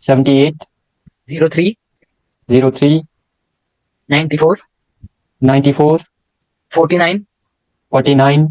78, 03, 03, 94, 94, 49, 49।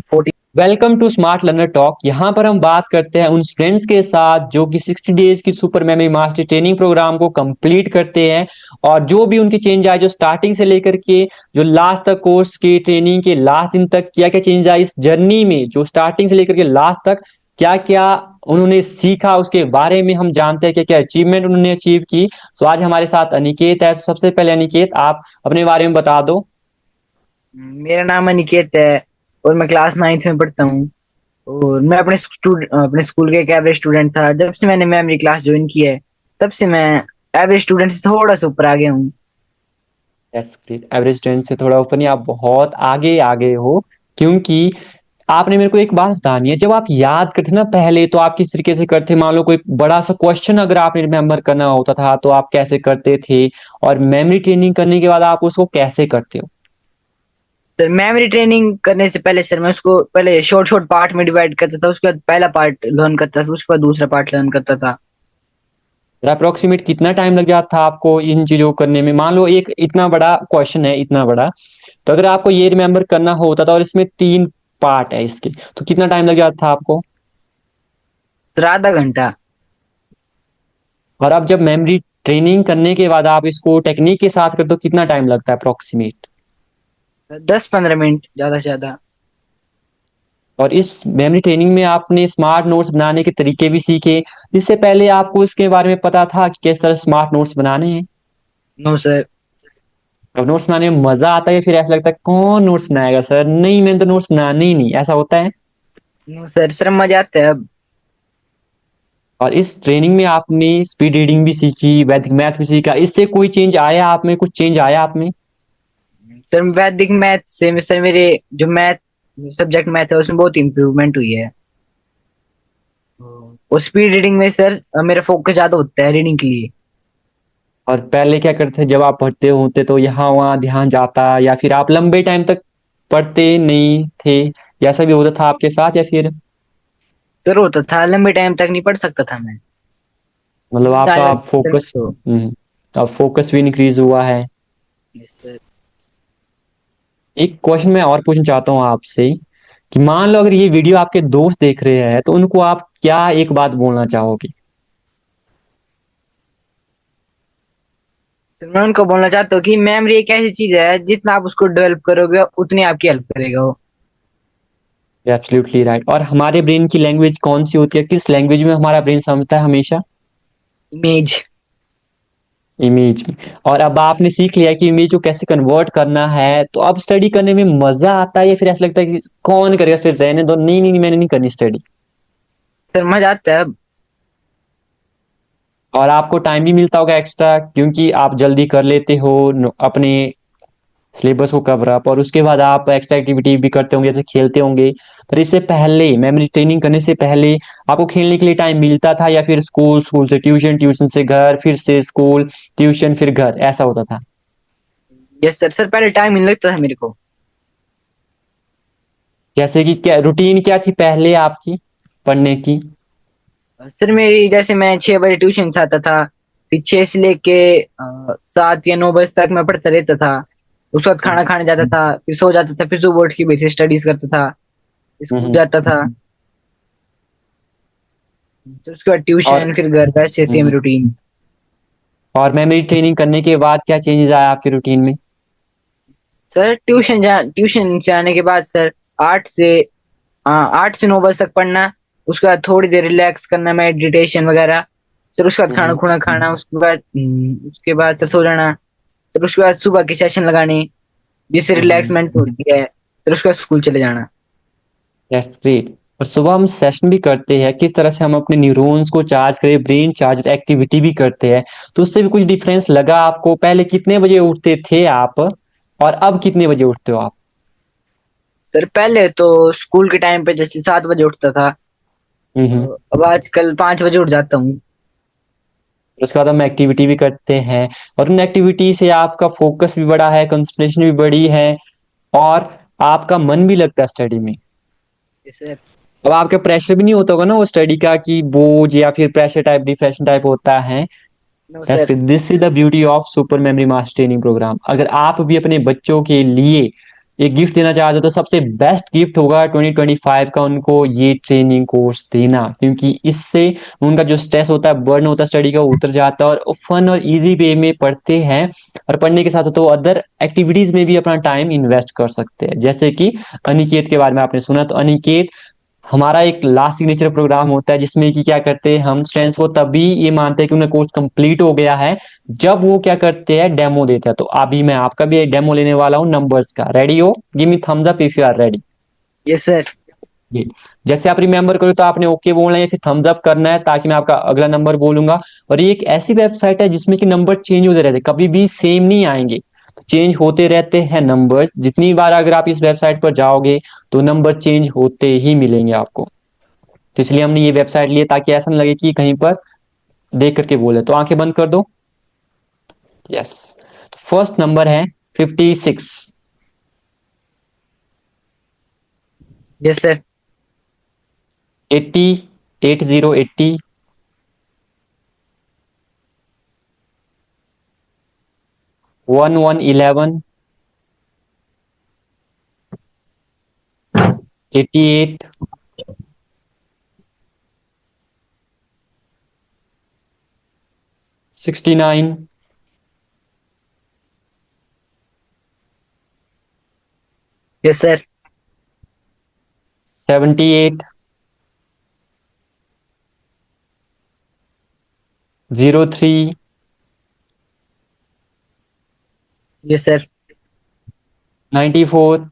40। Welcome to smart learner talk. यहाँ पर हम बात करते हैं उन स्टूडेंट्स के साथ जो कि 60 डेज की super memory master training program को कंप्लीट करते हैं, और जो भी उनके चेंज आए, जो स्टार्टिंग से लेकर के जो लास्ट तक कोर्स की ट्रेनिंग के लास्ट दिन तक क्या क्या चेंज आए इस जर्नी में, जो स्टार्टिंग से लेकर के लास्ट तक क्या क्या उन्होंने सीखा, उसके बारे में हम जानते हैं क्या क्या अचीवमेंट उन्होंने अचीव की। तो आज हमारे साथ अनिकेत है। सबसे पहले अनिकेत, आप अपने बारे में बता दो। मेरा नाम अनिकेत है और मैं क्लास 9th में पढ़ता हूँ। और मैं अपने स्कूल के एक एवरेज स्टूडेंट था। जब से मैंने मेरी क्लास ज्वाइन की है, तब से मैं एवरेज स्टूडेंट से थोड़ा सा ऊपर आ गया हूँ। That's great. एवरेज स्टूडेंट से थोड़ा ऊपर नहीं, आप बहुत आगे आगे हो। क्योंकि आपने मेरे को एक बात बतानी है, जब आप याद करते ना पहले, तो आप किस तरीके से करते? मान लो कोई बड़ा सा क्वेश्चन अगर आपने रिमेम्बर करना होता था तो आप कैसे करते थे, और मेमोरी ट्रेनिंग करने के बाद आप उसको कैसे करते हो? सर, मेमोरी ट्रेनिंग करने से पहले सर मैं उसको पहले शॉर्ट शॉर्ट पार्ट में डिवाइड करता था। उसके बाद पहला पार्ट लर्न करता था, उसके बाद दूसरा पार्ट लर्न करता था। अप्रोक्सीमेट कितना टाइम लग जाता था आपको इन चीजों को करने में? मान लो एक इतना बड़ा क्वेश्चन है, इतना बड़ा, तो अगर आपको ये रिमेम्बर करना होता था और इसमें 3 पार्ट है इसके, तो कितना टाइम लग जाता था आपको? सर, आधा घंटा। और अब जब मेमोरी ट्रेनिंग करने के बाद आप इसको टेक्निक के साथ करते हो, कितना टाइम लगता है अप्रोक्सीमेट? 10-15 मिनट ज्यादा से ज्यादा। और इस मेमोरी ट्रेनिंग में आपने स्मार्ट नोट्स बनाने के तरीके भी सीखे। इससे पहले आपको इसके बारे में पता था कि किस तरह स्मार्ट नोट्स बनाने हैं? No sir. अब नोट्स बनाने में मजा आता है, फिर ऐसा लगता है कौन नोट्स बनाएगा सर, नहीं मैंने तो नोट्स बनाने ही नहीं, ऐसा होता है? नो सर, सर मजा आता है अब। और इस ट्रेनिंग में आपने स्पीड रीडिंग भी सीखी, वैदिक मैथ भी सीखा। इससे कोई चेंज आया आप में? कुछ चेंज आया आप में? सर, वैदिक मैथ से सर मेरे जो मैथ सब्जेक्ट मैथ है उसमें बहुत इम्प्रूवमेंट हुई है। और स्पीड रीडिंग में सर मेरा फोकस ज्यादा होता है रीडिंग के लिए। और पहले क्या करते थे जब आप पढ़ते होते, तो यहाँ वहाँ ध्यान जाता, या फिर आप लंबे टाइम तक पढ़ते नहीं थे? या ऐसा भी होता था आपके साथ, या फिर सर होता था, लंबे टाइम तक नहीं पढ़ सकता था मैं। मतलब नींद आने आपका लगती थी सर फोकस, मेरे को। अब फोकस भी इंक्रीज हुआ है। Yes sir. एक क्वेश्चन मैं और पूछना चाहता हूँ आपसे, कि मान लो अगर ये वीडियो आपके दोस्त देख रहे हैं, तो उनको आप क्या एक बात बोलना चाहोगे? सर, मैं उनको बोलना चाहता हूँ कि मेमोरी एक ऐसी चीज है, जितना आप उसको डेवलप करोगे उतनी आपकी हेल्प करेगा वो। Absolutely right. और हमारे ब्रेन की लैंग्वेज कौन सी होती है? किस लैंग्वेज में हमारा ब्रेन समझता है हमेशा? इमेज। इमेज में। और अब आपने सीख लिया कि इमेज को कैसे कन्वर्ट करना है, तो अब स्टडी करने में मजा आता है, या फिर ऐसा लगता है कि कौन करेगा, फिर रहने दो, नहीं नहीं नहीं, मैंने नहीं करनी स्टडी? सर मजा आता है अब। और आपको टाइम भी मिलता होगा एक्स्ट्रा, क्योंकि आप जल्दी कर लेते हो अपने सिलेबस को कवर अप, और उसके बाद आप एक्स्ट्रा एक्टिविटी भी करते होंगे, जैसे खेलते होंगे। पर इससे पहले, मेमोरी ट्रेनिंग करने से पहले, आपको खेलने के लिए टाइम मिलता था, या फिर स्कूल, स्कूल से ट्यूशन, ट्यूशन से घर, फिर से स्कूल, ट्यूशन, फिर घर, ऐसा होता था? यस सर, सर पहले टाइम नहीं लगता था मेरे को। जैसे कि क्या रूटीन क्या थी पहले आपकी पढ़ने की? सर मेरी जैसे मैं 6 बजे ट्यूशन से आता था। फिर 6 से लेके 7 या 9 बजे तक मैं पढ़ता रहता था। उसके बाद खाना खाने जाता था, फिर सो जाता था, फिर सुबह उठ के फिर से स्टडीज करता था, स्कूल हम्म। जाता था। फिर उसके बाद और ट्यूशन, फिर घर, वैसे सेम हम्म, रूटीन। और मेमोरी ट्रेनिंग करने के बाद क्या चेंजेस आया आपके रूटीन में? सर ट्यूशन से आने के बाद सर 8 से 9 बजे तक पढ़ना। उसके बाद थोड़ी देर रिलैक्स करना, मेडिटेशन वगैरह। फिर उसके बाद खाना हम्म। खुना खाना, उसके बाद सर सो जाना। फिर उसके बाद सुबह की सेशन लगानी, जिससे हम्म। रिलैक्समेंट होती है। फिर उसके बाद स्कूल चले जाना। That's great. और सुबह हम सेशन भी करते हैं, किस तरह से हम अपने न्यूरॉन्स को चार्ज करें, ब्रेन चार्ज एक्टिविटी भी करते हैं, तो उससे भी कुछ डिफरेंस लगा आपको? पहले कितने बजे उठते थे आप, और अब कितने बजे उठते हो आप? सर पहले तो स्कूल के टाइम पे जैसे 7 बजे उठता था। हम्म। अब आजकल 5 बजे उठ जाता हूँ। उसके बाद हम एक्टिविटी भी करते हैं, और उन एक्टिविटी से आपका फोकस भी बढ़ा है, कंसंट्रेशन भी बढ़ी है, और आपका मन भी लगता है स्टडी में। सर अब आपका प्रेशर भी नहीं होता होगा ना वो स्टडी का, कि बोझ या फिर प्रेशर टाइप डिप्रेशन टाइप होता है। No that's sir. This is the beauty of super memory master training program. अगर आप भी अपने बच्चों के लिए एक गिफ्ट देना चाहते हो तो सबसे बेस्ट गिफ्ट होगा 2025 का उनको ये ट्रेनिंग कोर्स देना, क्योंकि इससे उनका जो स्ट्रेस होता है, बर्न होता है स्टडी का, वो उतर जाता है और फन और इजी वे में पढ़ते हैं। और पढ़ने के साथ तो अदर एक्टिविटीज में भी अपना टाइम इन्वेस्ट कर सकते हैं। जैसे कि अनिकेत के बारे में आपने सुना, तो अनिकेत हमारा एक लास्ट सिग्नेचर प्रोग्राम होता है जिसमें कि क्या करते हैं हम स्टूडेंट्स को तभी ये मानते हैं कि उन्हें कोर्स कंप्लीट हो गया है जब वो क्या करते हैं, डेमो देते हैं। तो अभी मैं आपका भी एक डेमो लेने वाला हूँ नंबर्स का। रेडी हो? Give me thumbs up if you are ready. Yes sir. ये जैसे आप रिमेंबर करो तो आपने ओके बोलना है या फिर थम्स अप करना है, ताकि मैं आपका अगला नंबर बोलूंगा। और ये एक ऐसी वेबसाइट है जिसमें कि नंबर चेंज होते रहते हैं, कभी भी सेम नहीं आएंगे, तो चेंज होते रहते हैं नंबर्स। जितनी बार अगर आप इस वेबसाइट पर जाओगे तो नंबर चेंज होते ही मिलेंगे आपको। तो इसलिए हमने ये वेबसाइट ली है, ताकि ऐसा ना लगे कि कहीं पर देख करके बोले। तो आंखें बंद कर दो। यस। फर्स्ट नंबर है 56। Yes sir. 80, 80, 11, 88, 69, yes sir. 78, 03, yes sir. 94,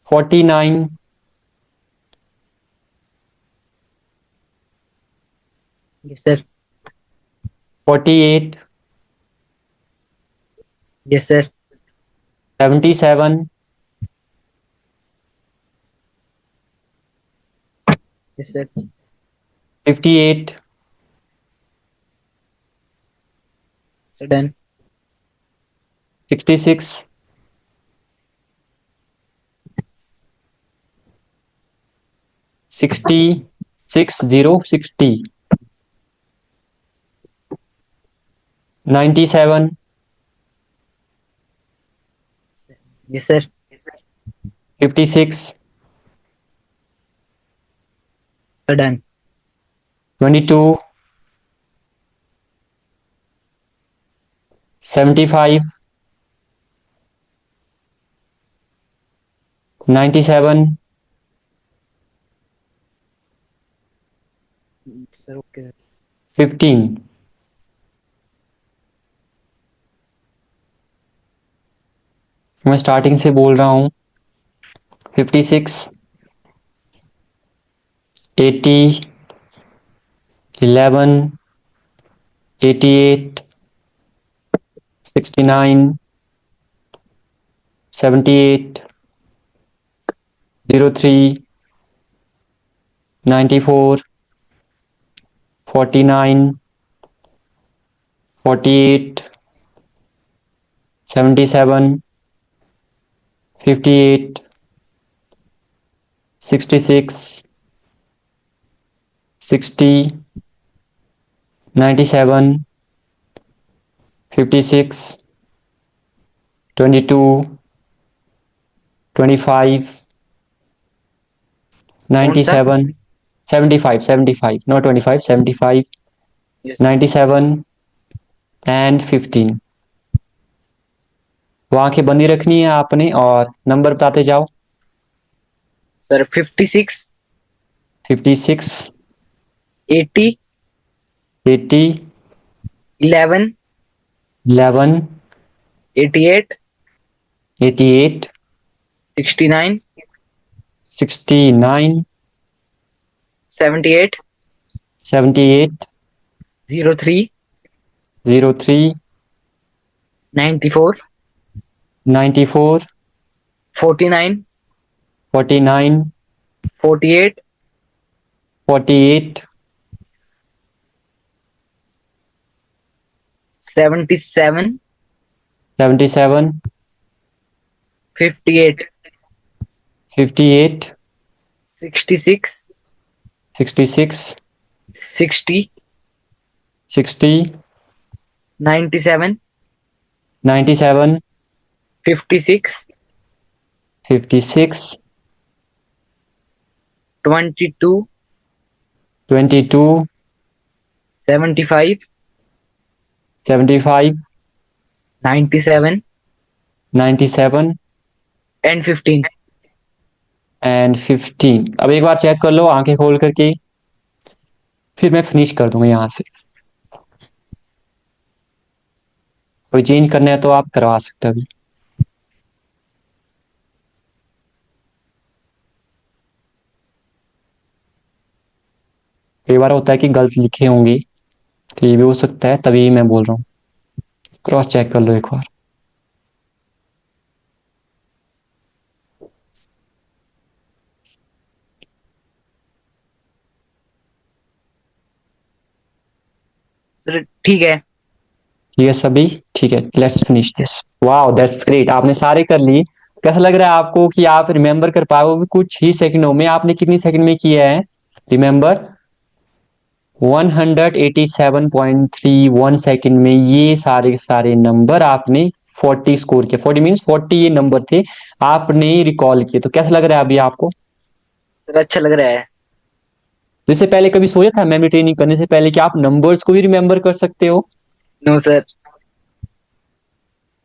49, yes sir. 48, yes sir. 77, yes sir. 58, sir done. 66, 60, 60, 97, yes sir. 56, sir done. 22, 75, 97, sir okay. 15। मैं स्टार्टिंग से बोल रहा हूँ। 56, 80, 11, 88, 69, 78, 03, 94, 49, 48, 77, 58, 66, 60, 97, 56, 22, 25, कौन सा? 97, 75, 75, not 25, 75, यस। 97 एंड 15। वो आंखें बंदी रखनी है आपने और नंबर बताते जाओ। Sir 56, 56, 80, 80, 11, 11, 88, 88, 69, 69, 78, 78, 03, 03, 94, 94, 49, 49, 48, 48, 77, 77, 58, 58, 66, 66, 60, 60, 97, 97, 56, 56, 22, 22, 75, 75, 97, 97 and 15. एंड 15। अब एक बार चेक कर लो आंखें खोल करके, फिर मैं फिनिश कर दूंगा यहाँ से। कोई चेंज करना है तो आप करवा सकते हो अभी। कई बार होता है कि गलत लिखे होंगे, तो ये भी हो सकता है, तभी मैं बोल रहा हूँ। क्रॉस चेक कर लो एक बार। चलो ठीक है। ठीक है सभी, ठीक है, let's finish this. Wow that's great, आपने सारे कर लिए। कैसा लग रहा है आपको कि आप रिमेंबर कर पाए, वो भी कुछ ही सेकंडों में? आपने कितनी सेकंड में किया है रिमेंबर? 187.31 सेकंड में ये सारे के सारे नंबर आपने 40 स्कोर किया। 40 मीन्स 40 ये नंबर थे, आपने रिकॉल किए। तो कैसा लग रहा है अभी आपको? चलो अच्छा लग रहा है। तो इससे पहले कभी सोचा था मेमोरी ट्रेनिंग करने से पहले कि आप नंबर्स को भी रिमेंबर कर सकते हो? No sir.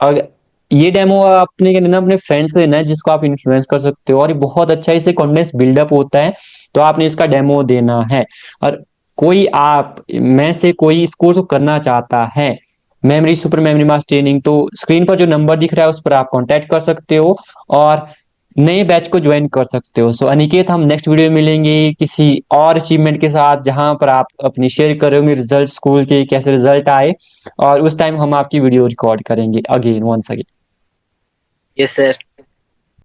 और ये डेमो आपने क्या देना, अपने फ्रेंड्स को देना है जिसको आप इन्फ्लुएंस कर सकते हो, और ये बहुत अच्छा इससे कॉन्फिडेंस बिल्डअप होता है। तो आपने इसका डेमो देना है। और कोई आप में से कोई इस कोर्स को करना चाहता है, मेमोरी सुपर मेमोरी मास ट्रेनिंग, तो स्क्रीन पर जो नंबर दिख रहा है उस पर आप कांटेक्ट कर सकते हो और नए बैच को ज्वाइन कर सकते हो। सो अनिकेत, हम नेक्स्ट वीडियो में मिलेंगे किसी और अचीवमेंट के साथ, जहां पर आप अपनी शेयर करोगे रिजल्ट, स्कूल के कैसे रिजल्ट आए, और उस टाइम हम आपकी वीडियो रिकॉर्ड करेंगे again once again. Yes sir.